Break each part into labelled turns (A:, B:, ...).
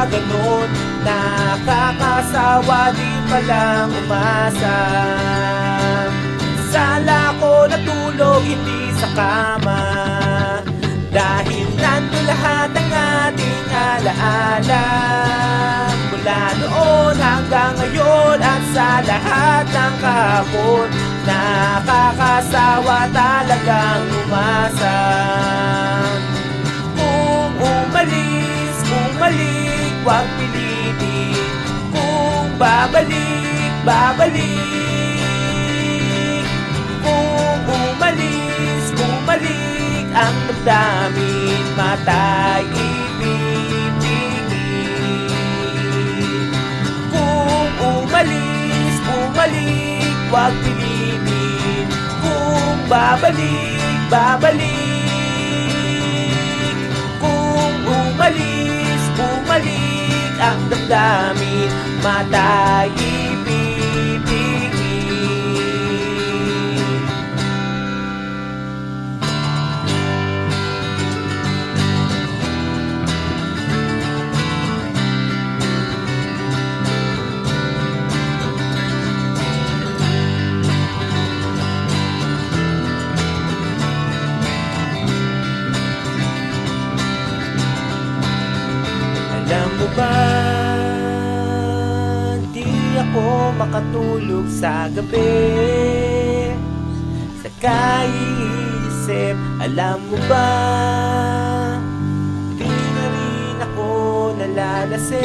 A: ba ganon? Nakakasawa din palang umasa. Sala ko natulog hindi sa kama, dahil nandun lahat ng ating alaala. Mula noon hanggang ngayon at sa lahat ng kahapon, nakakasawa talagang umasa. Kung umalis, bumalik, huwag pilitin. Kung babalik, babalik. Kung umalis, bumalik, ang damdamin matay ibigin. Kung umalis, bumalik, huwag pilitin. Kung babalik, babalik. Kung umalis, bumalik, ang damdamin matay ibigin. Alam mo ba, di ako makatulog sa gabi sa kaiisip. Alam mo ba, di na rin ako nalalasing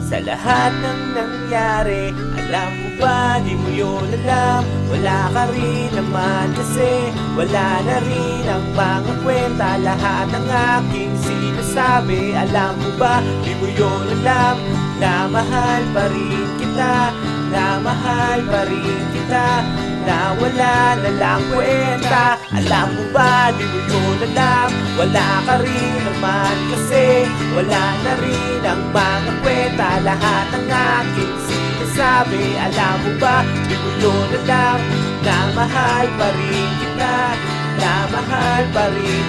A: sa lahat ng nangyari. Alam mo ba, di mo yun alam. Wala ka rin naman kasi wala na rin ang mga kwenta. Lahat ng aking sinasabi, alam mo ba, di mo yun alam. Na mahal pa rin kita, na mahal pa rin kita, na wala na lang kwenta. Alam mo ba, di mo yun alam. Wala ka rin naman kasi wala na rin ang mga kwenta. Lahat ng aking sinasabi, alam mo ba, di mo yun alam. Na mahal pa rin kita, na mahal pa rin